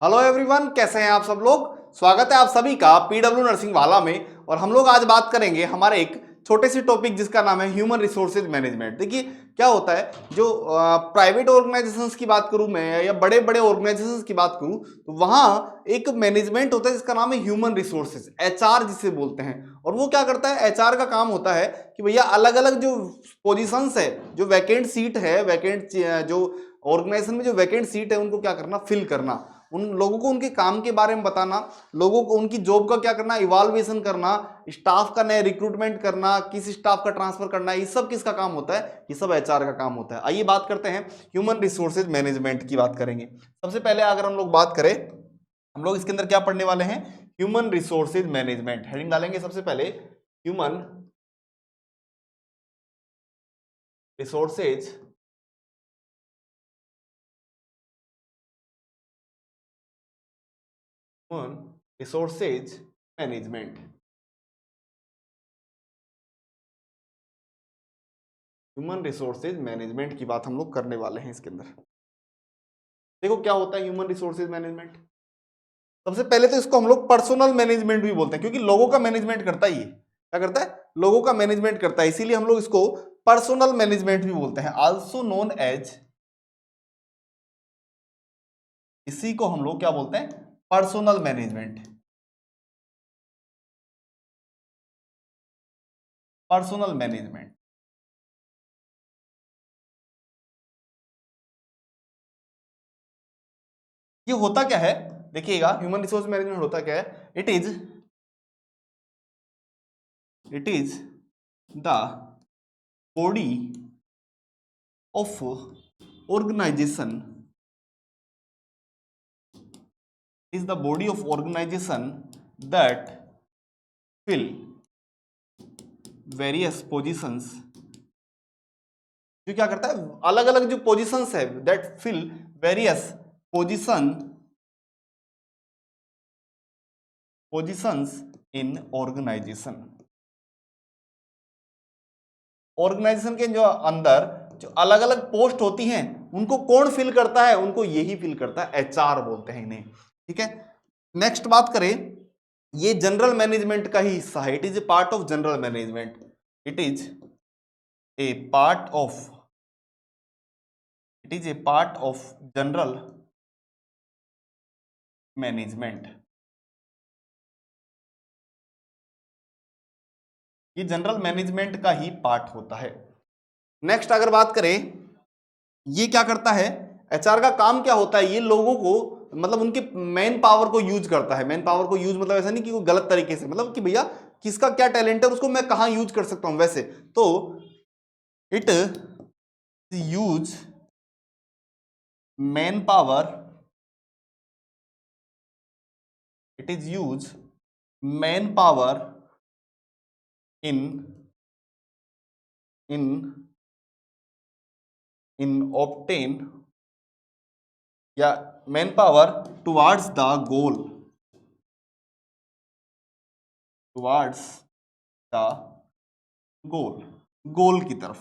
Hello everyone, कैसे हैं आप सब लोग। स्वागत है आप सभी का पीडब्ल्यू नर्सिंग वाला में। और हम लोग आज बात करेंगे हमारे एक छोटे से टॉपिक जिसका नाम है ह्यूमन रिसोर्सेज मैनेजमेंट। देखिए क्या होता है, जो प्राइवेट ऑर्गेनाइजेशंस की बात करूं मैं या बड़े बड़े ऑर्गेनाइजेशंस की बात करूं तो वहां एक मैनेजमेंट होता है जिसका नाम है ह्यूमन रिसोर्सेज, एचआर जिसे बोलते हैं। और वो क्या करता है, एचआर का काम होता है कि भैया अलग अलग जो पोजिशंस है, जो वैकेंट सीट है, वैकेंट जो ऑर्गेनाइजेशन में जो वैकेंट सीट है उनको क्या करना, फिल करना, उन लोगों को उनके काम के बारे में बताना, लोगों को उनकी जॉब का क्या करना, इवाल्युएशन करना, स्टाफ का नया रिक्रूटमेंट करना, किस स्टाफ का ट्रांसफर करना, ये सब किसका काम होता है, ये सब एचआर का काम होता है। आइए बात करते हैं ह्यूमन रिसोर्सेज मैनेजमेंट की बात करेंगे। सबसे पहले अगर हम लोग बात करें, हम लोग इसके अंदर क्या पढ़ने वाले हैं, ह्यूमन रिसोर्सेज मैनेजमेंट। हेडिंग डालेंगे सबसे पहले human resources resources management. Human resources management की बात हम लोग करने वाले हैं इसके अंदर। देखो क्या होता है ह्यूमन रिसोर्सेज मैनेजमेंट। सबसे पहले तो इसको हम लोग पर्सनल मैनेजमेंट भी बोलते हैं, क्योंकि लोगों का मैनेजमेंट करता ही है। क्या करता है, लोगों का मैनेजमेंट करता है, इसीलिए हम लोग इसको पर्सनल मैनेजमेंट भी बोलते हैं, आल्सो नोन एज। इसी को हम लोग क्या बोलते हैं, पर्सनल मैनेजमेंट। पर्सनल मैनेजमेंट ये होता क्या है, देखिएगा ह्यूमन रिसोर्स मैनेजमेंट होता क्या है। It is the body of organization, is the body of organization that fill various positions। जो क्या करता है, अलग अलग जो पोजिशंस है, that fill various positions in organisation. Organisation के जो अंदर जो अलग अलग पोस्ट होती हैं उनको कौन फिल करता है, उनको यही फिल करता है, एचआर बोलते हैं इन्हें। ठीक है, नेक्स्ट बात करें, ये जनरल मैनेजमेंट का ही हिस्सा है। It is a part of general management. It is a part of it is a part of general management. ये जनरल मैनेजमेंट का ही पार्ट होता है। नेक्स्ट अगर बात करें, ये क्या करता है, एचआर का काम क्या होता है, ये लोगों को मतलब उनके मैन पावर को यूज करता है। मैन पावर को यूज मतलब ऐसा नहीं कि वो गलत तरीके से, मतलब कि भैया किसका क्या टैलेंट है उसको मैं कहां यूज कर सकता हूं, वैसे तो it use manpower, it is use manpower in in in obtain या manpower towards the goal, towards the goal, goal की तरफ।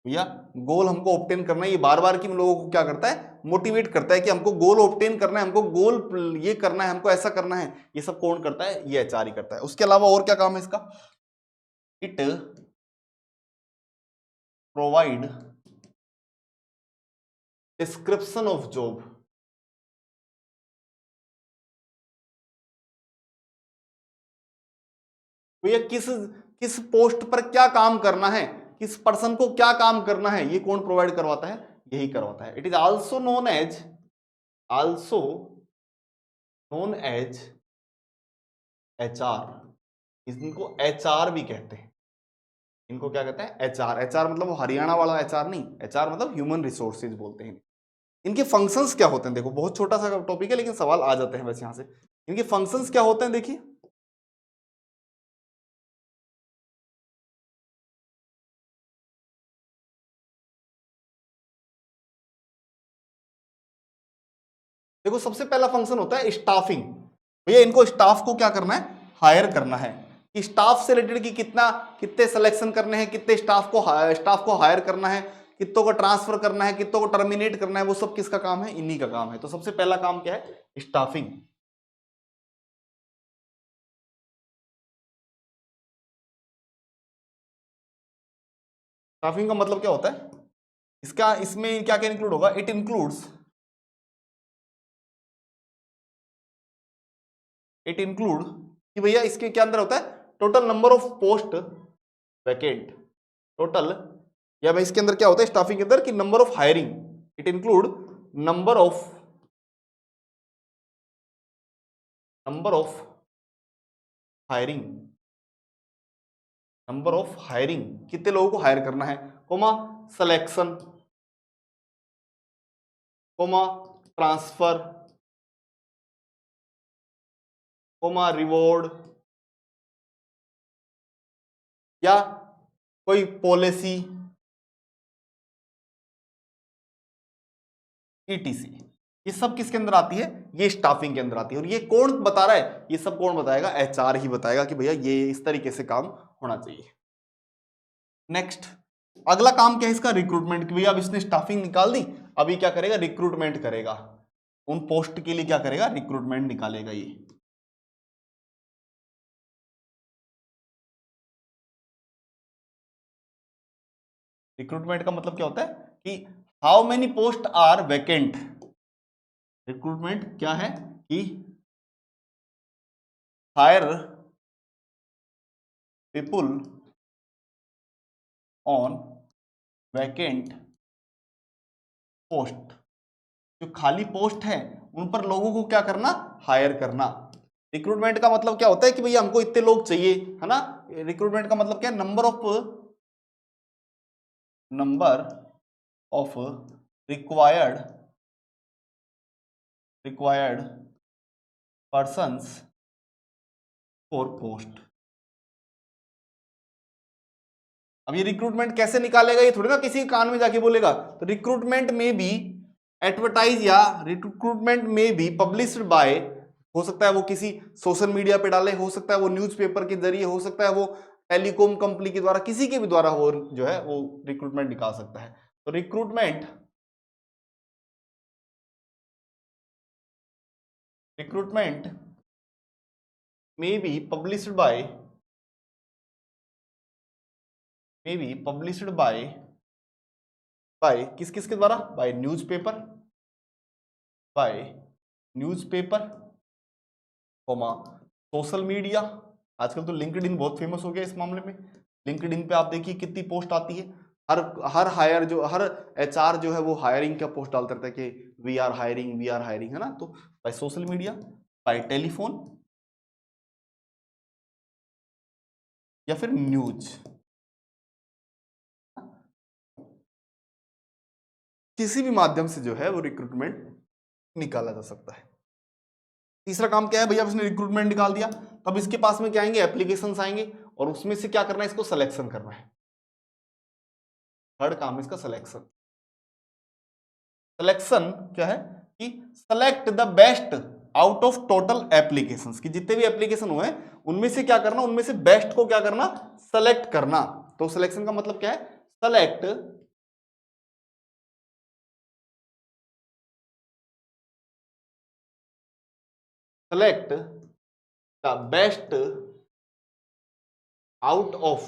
भैया गोल हमको ऑब्टेन करना है, ये बार बार की हम लोगों को क्या करता है, मोटिवेट करता है कि हमको गोल ऑब्टेन करना है, हमको गोल ये करना है, हमको ऐसा करना है। ये सब कौन करता है, ये एचआर ही करता है। उसके अलावा और क्या काम है इसका, it provide description of job. भैया किस किस पोस्ट पर क्या काम करना है, किस पर्सन को क्या काम करना है, ये कौन प्रोवाइड करवाता है, यही करवाता है। It is also known as HR. इनको एचआर भी कहते हैं। इनको क्या कहते हैं, एचआर। एचआर मतलब वो हरियाणा वाला एचआर नहीं, एचआर मतलब ह्यूमन रिसोर्सेज बोलते हैं। इनके फंक्शंस क्या होते हैं, देखो बहुत छोटा सा टॉपिक है लेकिन सवाल आ जाते हैं वैसे यहां से। इनके फंक्शंस क्या होते हैं, देखिए देखो सबसे पहला फंक्शन होता है स्टाफिंग। भैया इनको स्टाफ को क्या करना है, हायर करना है। कि स्टाफ से रिलेटेड कि कितना कितने सिलेक्शन करने हैं, कितने स्टाफ को हायर करना है, कितनों को ट्रांसफर करना है, कितनों को टर्मिनेट करना है, वो सब किसका काम है? इन्हीं का काम है। तो सबसे पहला काम क्या है? स्टाफिंग। स्टाफिंग का मतलब क्या होता है? इसका इसमें क्या क्या इंक्लूड होगा? इट इंक्लूड्स कि भैया इसके क्या अंदर होता है? Total number of post vacant, total, या भाई इसके अंदर क्या होता है स्टाफिंग के अंदर? कि number of hiring, it include number of hiring, number of hiring, कितने लोगों को हायर करना है, comma selection, comma transfer, comma reward, या कोई पॉलिसी, ईटीसी। ये सब किसके अंदर आती है? ये स्टाफिंग के अंदर आती है। और ये कौन बता रहा है? ये सब कौन बताएगा? एचआर ही बताएगा कि भैया ये इस तरीके से काम होना चाहिए। नेक्स्ट, अगला काम क्या है इसका? रिक्रूटमेंट। कि भैया अब इसने स्टाफिंग निकाल दी, अभी क्या करेगा? रिक्रूटमेंट करेगा। उन पोस्ट के लिए क्या करेगा? रिक्रूटमेंट निकालेगा ये। रिक्रूटमेंट का मतलब क्या होता है? कि how many post are vacant. Recruitment क्या है? कि hire people on vacant post. जो खाली पोस्ट है उन पर लोगों को क्या करना? हायर करना। रिक्रूटमेंट का मतलब क्या होता है? कि भैया हमको इतने लोग चाहिए, है ना। रिक्रूटमेंट का मतलब क्या है? Number of required persons for post. अब ये रिक्रूटमेंट कैसे निकालेगा? ये थोड़ी ना किसी कान में जाके बोलेगा। तो रिक्रूटमेंट में भी एडवर्टाइज या रिक्रूटमेंट में भी पब्लिश्ड बाय, हो सकता है वो किसी सोशल मीडिया पे डाले, हो सकता है वो न्यूज़पेपर के जरिए, हो सकता है वो टेलीकॉम कंपनी के द्वारा, किसी के भी द्वारा वो जो है वो रिक्रूटमेंट निकाल सकता है। तो रिक्रूटमेंट में भी पब्लिश्ड बाय किस किस के द्वारा? By newspaper, comma social media. आजकल तो लिंक्डइन बहुत फेमस हो गया इस मामले में। लिंक्डइन पे आप देखिए कितनी पोस्ट आती है। हर हर एचआर जो है वो हायरिंग का पोस्ट डालता रहता है कि वी आर हायरिंग, है ना। तो bye social media, bye telephone, या फिर न्यूज, किसी भी माध्यम से जो है वो रिक्रूटमेंट निकाला जा सकता है। तीसरा काम क्या है? भैया उसने रिक्रूटमेंट निकाल दिया, तब इसके पास में क्या आएंगे? एप्लीकेशंस आएंगे, और उसमें से क्या करना है? इसको सिलेक्शन करना है। थर्ड काम है इसका सिलेक्शन। सिलेक्शन क्या है? कि select the best out of total applications. कि जितने भी एप्लीकेशन हुए उनमें से क्या करना? उनमें से बेस्ट को क्या करना? सेलेक्ट करना। तो सिलेक्शन का मतलब क्या है? Select the best out of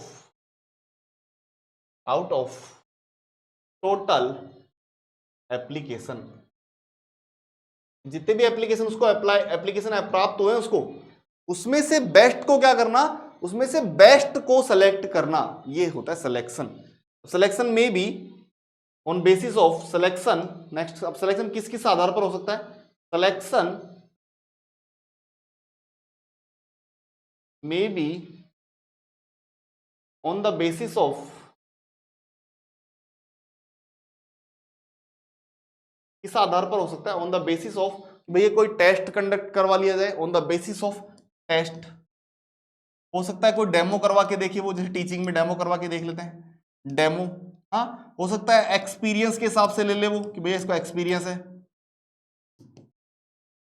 total application. जितने भी एप्लीकेशन उसको एप्लीकेशन प्राप्त हुए उसको, उसमें से बेस्ट को क्या करना? उसमें से बेस्ट को सेलेक्ट करना, ये होता है सिलेक्शन। सिलेक्शन में भी on basis of selection. Next, अब सिलेक्शन किस किस आधार पर हो सकता है? सिलेक्शन में be on the basis of, किस आधार पर हो सकता है? ऑन द बेसिस ऑफ, भैया कोई टेस्ट कंडक्ट करवा लिया जाए, on the basis of test. हो सकता है कोई डेमो करवा के देखिए, वो जैसे टीचिंग में डेमो करवा के देख लेते हैं, डेमो। हाँ, हो सकता है एक्सपीरियंस के हिसाब से ले ले वो, कि भैया इसको एक्सपीरियंस है।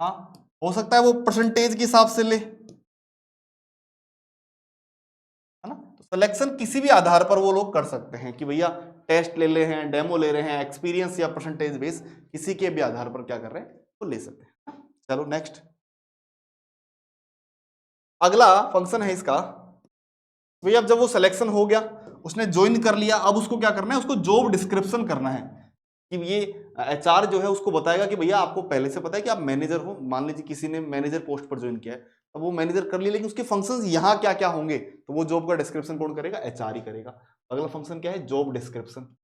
हाँ, हो सकता है वो परसेंटेज के हिसाब से ले, है ना। तो सिलेक्शन किसी भी आधार पर वो लोग कर सकते हैं कि भैया टेस्ट ले रहे हैं, डेमो ले रहे हैं, एक्सपीरियंस या परसेंटेज बेस, किसी के भी आधार पर क्या कर रहे हैं वो ले सकते हैं। चलो नेक्स्ट, अगला फंक्शन है इसका भैया, अब जब वो सिलेक्शन हो गया, उसने ज्वाइन कर लिया, अब उसको क्या करना है, उसको जॉब डिस्क्रिप्शन करना है कि ये एचआर जो है उसको बताएगा कि भैया आपको पहले से पता है कि आप मैनेजर हो, मान लीजिए किसी ने मैनेजर पोस्ट पर ज्वाइन किया है, अब वो मैनेजर कर लिया, लेकिन उसके फंक्शंस यहाँ क्या क्या होंगे, तो वो जॉब का डिस्क्रिप्शन कौन करेगा, एचआर ही करेगा। अगला फंक्शन क्या है, job description.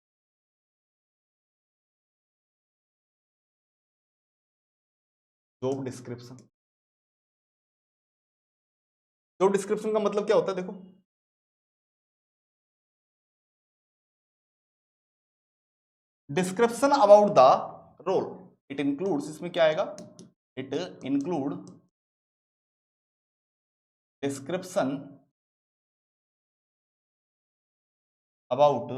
Job description, job description का मतलब क्या होता है, देखो description about the role, it includes, इसमें क्या आएगा, it include description about,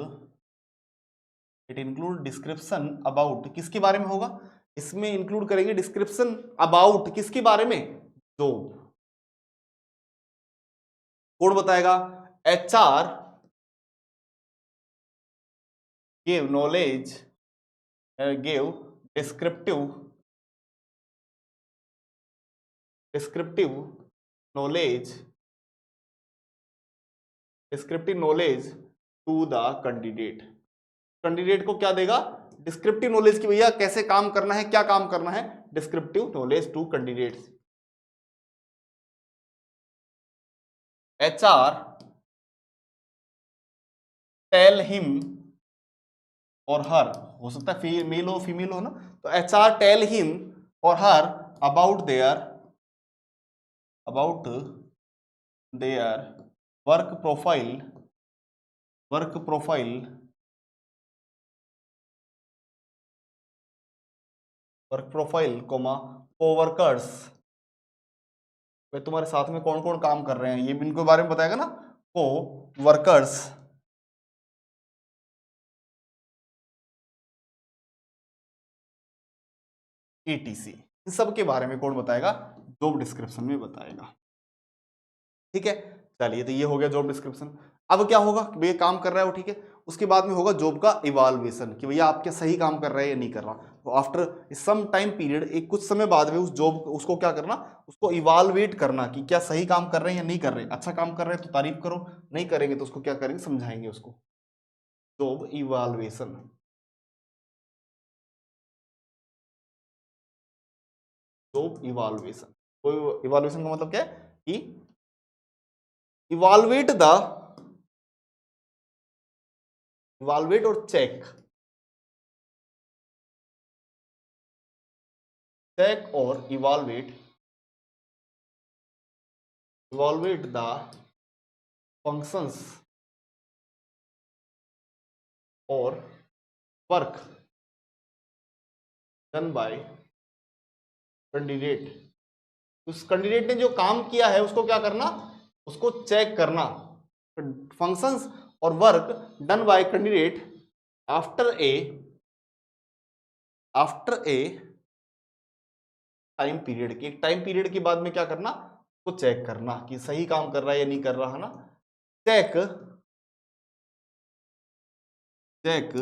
it include description about, किसके बारे में होगा, इसमें इंक्लूड करेंगे डिस्क्रिप्शन अबाउट किसके बारे में, जॉब। कोड बताएगा, HR give knowledge, give descriptive, descriptive knowledge, descriptive knowledge to the candidate. Candidate को क्या देगा, डिस्क्रिप्टिव नॉलेज की, भैया कैसे काम करना है, क्या काम करना है, descriptive knowledge to candidates. HR tell him और हर, हो सकता है मेल हो फीमेल हो ना, तो एचआर टेल हिम और her about their, about their work profile, work profile, work profile comma coworkers, वे तुम्हारे साथ में कौन कौन काम कर रहे हैं, ये भी इनको बारे में बताएगा ना, को वर्कर्स, ETC, इन सब के बारे में कौन बताएगा, जॉब डिस्क्रिप्शन में बताएगा। ठीक है, चलिए, तो ये हो गया जॉब डिस्क्रिप्शन। अब क्या होगा, भैया काम कर रहा है वो, ठीक है, उसके बाद में होगा जॉब का इवाल्युएशन कि भैया आप क्या सही काम कर रहे हैं या नहीं कर रहा। तो आफ्टर सम टाइम पीरियड, एक कुछ समय बाद में उस जॉब उसको क्या करना, उसको इवालुएट करना कि क्या सही काम कर रहे हैं या नहीं कर रहे हैं। अच्छा काम कर रहे हैं तो तारीफ करो, नहीं करेंगे तो उसको क्या करेंगे, समझाएंगे उसको, जॉब इवाल्युएशन। जॉब इवाल्युएशन, तो इवाल्युएशन का मतलब क्या है कि इवालुएट द, इवालुएट और चेक, चेक और इवालुएट, इवालुएट द फंक्शंस और वर्क डन बाय कैंडिडेट। उस कैंडिडेट ने जो काम किया है उसको क्या करना, उसको चेक करना। फंक्शंस और work done by candidate after a, after a time period की, एक टाइम पीरियड के बाद में क्या करना, उसको चेक करना कि सही काम कर रहा है या नहीं कर रहा है ना। चेक, चेक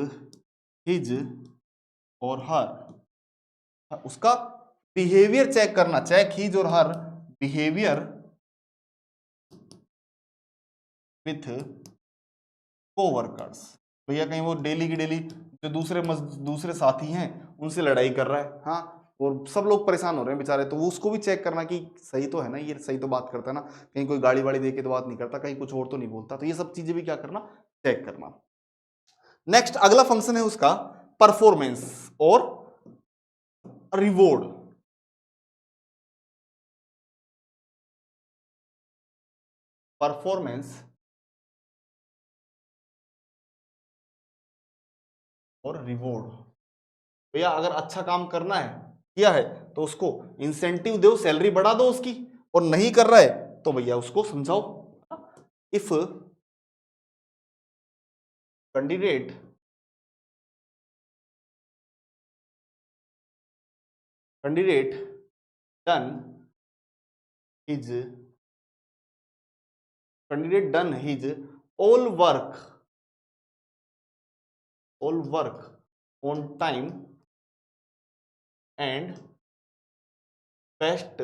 हिज और हर, उसका बिहेवियर चेक करना, चेक हिज और हर बिहेवियर विथ कोवर्कर्स। भैया कहीं वो डेली की डेली जो दूसरे साथी हैं उनसे लड़ाई कर रहा है, हाँ, और सब लोग परेशान हो रहे हैं बेचारे, तो वो उसको भी चेक करना कि सही तो है ना, ये सही तो बात करता है ना, कहीं कोई गाड़ी वाड़ी दे के तो बात नहीं करता, कहीं कुछ और तो नहीं बोलता, तो ये सब चीजें भी क्या करना, चेक करना। नेक्स्ट अगला फंक्शन है उसका परफॉर्मेंस और रिवॉर्ड। परफॉर्मेंस और रिवॉर्ड, भैया अगर अच्छा काम करना है, किया है, तो उसको इंसेंटिव दो, सैलरी बढ़ा दो उसकी, और नहीं कर रहा है तो भैया उसको समझाओ। If candidate candidate done his, candidate done his all work all work on time and best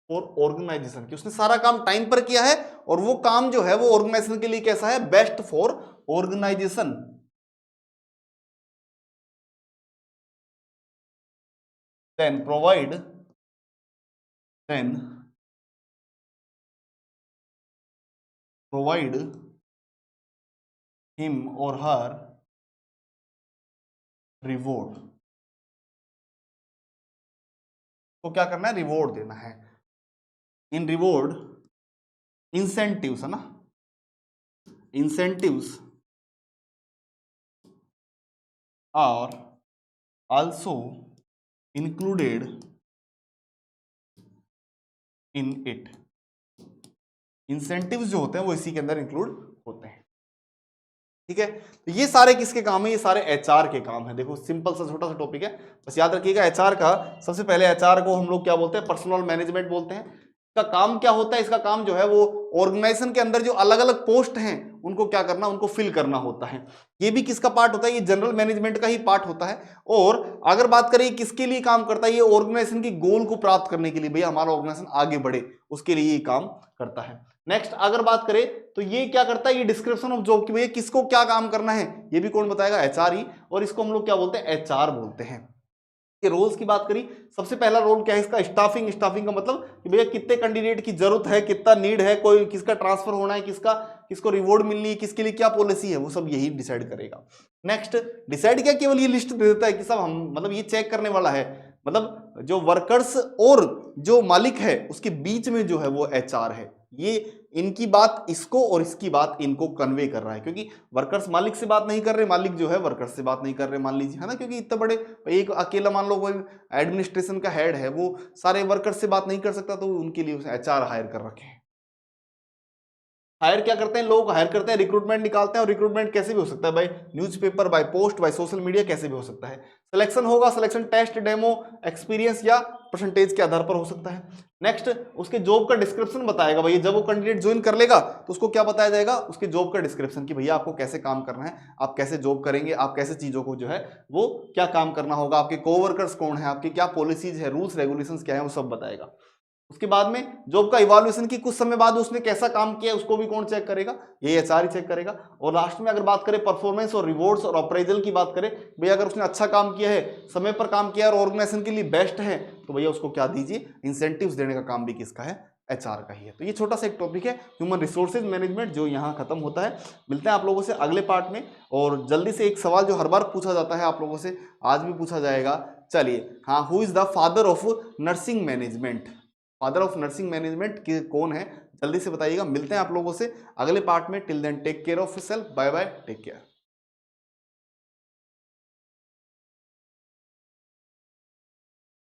for organisation, कि उसने सारा काम टाइम पर किया है और वो काम जो है वो ऑर्गेनाइजेशन के लिए कैसा है, best for organisation. Then provide him और हर रिवॉर्ड, तो क्या करना है, रिवॉर्ड देना है। इन रिवॉर्ड इंसेंटिव्स है ना, incentives are also included in it, incentives जो होते हैं वो इसी के अंदर इंक्लूड होते हैं। ठीक है, तो ये सारे किसके काम है, ये सारे एचआर के काम है। देखो सिंपल सा छोटा सा टॉपिक है, बस याद रखिएगा एचआर का सबसे पहले, एचआर को हम लोग क्या बोलते हैं, पर्सनल मैनेजमेंट बोलते हैं। इसका काम क्या होता है, इसका काम जो है वो ऑर्गेनाइजेशन के अंदर जो अलग अलग पोस्ट हैं उनको क्या करना, उनको फिल करना होता है। ये भी किसका पार्ट होता है, ये जनरल मैनेजमेंट का ही पार्ट होता है। और अगर बात करें किसके लिए काम करता है, ये ऑर्गेनाइजेशन की गोल को प्राप्त करने के लिए, भैया हमारा ऑर्गेनाइजेशन आगे बढ़े उसके लिए ये काम करता है। नेक्स्ट अगर बात करें तो ये क्या करता है, ये डिस्क्रिप्शन ऑफ जॉब की, भैया किसको क्या काम करना है ये भी कौन बताएगा, एचआर ही। और इसको हम लोग क्या बोलते हैं, एचआर बोलते हैं। ये रोल्स की बात करी, सबसे पहला रोल क्या है इसका, स्टाफिंग। स्टाफिंग का मतलब कि भैया कितने कैंडिडेट की जरूरत है, कितना नीड है, कोई किसका ट्रांसफर होना है, किसको रिवॉर्ड मिलनी है, किसके लिए क्या पॉलिसी है, वो सब यही डिसाइड करेगा। नेक्स्ट डिसाइड क्या, केवल ये लिस्ट दे देता है कि सब हम, मतलब ये चेक करने वाला है, मतलब जो वर्कर्स और जो मालिक है उसके बीच में जो है वो एचआर है। ये इनकी बात इसको और इसकी बात इनको कन्वे कर रहा है, क्योंकि वर्कर्स मालिक से बात नहीं कर रहे, मालिक जो है वर्कर्स से बात नहीं कर रहे, मान लीजिए, है ना, क्योंकि इतने बड़े, एक अकेला मान लो कोई एडमिनिस्ट्रेशन का हेड है, वो सारे वर्कर्स से बात नहीं कर सकता, तो उनके लिए उसने एचआर हायर कर रखे हैं। हायर क्या करते हैं, लोग हायर करते हैं, रिक्रूटमेंट निकालते हैं। और रिक्रूटमेंट कैसे भी हो सकता है, by newspaper, by post, by social media, कैसे भी हो सकता है। सिलेक्शन होगा, सिलेक्शन टेस्ट, डेमो, एक्सपीरियंस या परसेंटेज के आधार पर हो सकता है। नेक्स्ट उसके जॉब का डिस्क्रिप्शन बताएगा, भैया जब वो कैंडिडेट ज्वाइन कर लेगा तो उसको क्या बताया जाएगा, उसके जॉब का डिस्क्रिप्शन, कि भैया आपको कैसे काम करना है, आप कैसे जॉब करेंगे, आप कैसे चीजों को जो है वो क्या काम करना होगा, आपके कोवर्कर्स कौन है, आपकी क्या पॉलिसीज है, रूल्स रेगुलेशंस क्या है, वो सब बताएगा। उसके बाद में जॉब का इवैल्यूएशन की कुछ समय बाद उसने कैसा काम किया उसको भी कौन चेक करेगा, ये एचआर ही चेक करेगा। और लास्ट में अगर बात करें परफॉर्मेंस और रिवॉर्ड्स और अप्रेजल की बात करें, भैया अगर उसने अच्छा काम किया है, समय पर काम किया है और ऑर्गेनाइजेशन के लिए बेस्ट है, तो भैया उसको क्या दीजिए, इंसेंटिव्स देने का काम भी किसका है, एचआर का ही है। तो ये छोटा सा एक टॉपिक है ह्यूमन रिसोर्सेज मैनेजमेंट, जो यहाँ खत्म होता है। मिलते हैं आप लोगों से अगले पार्ट में। और जल्दी से एक सवाल जो हर बार पूछा जाता है आप लोगों से, आज भी पूछा जाएगा। चलिए हाँ, who is the father of nursing management, father of nursing management कौन है, जल्दी से बताइएगा। मिलते हैं आप लोगों से अगले पार्ट में। Till then take care of yourself, bye bye, take care.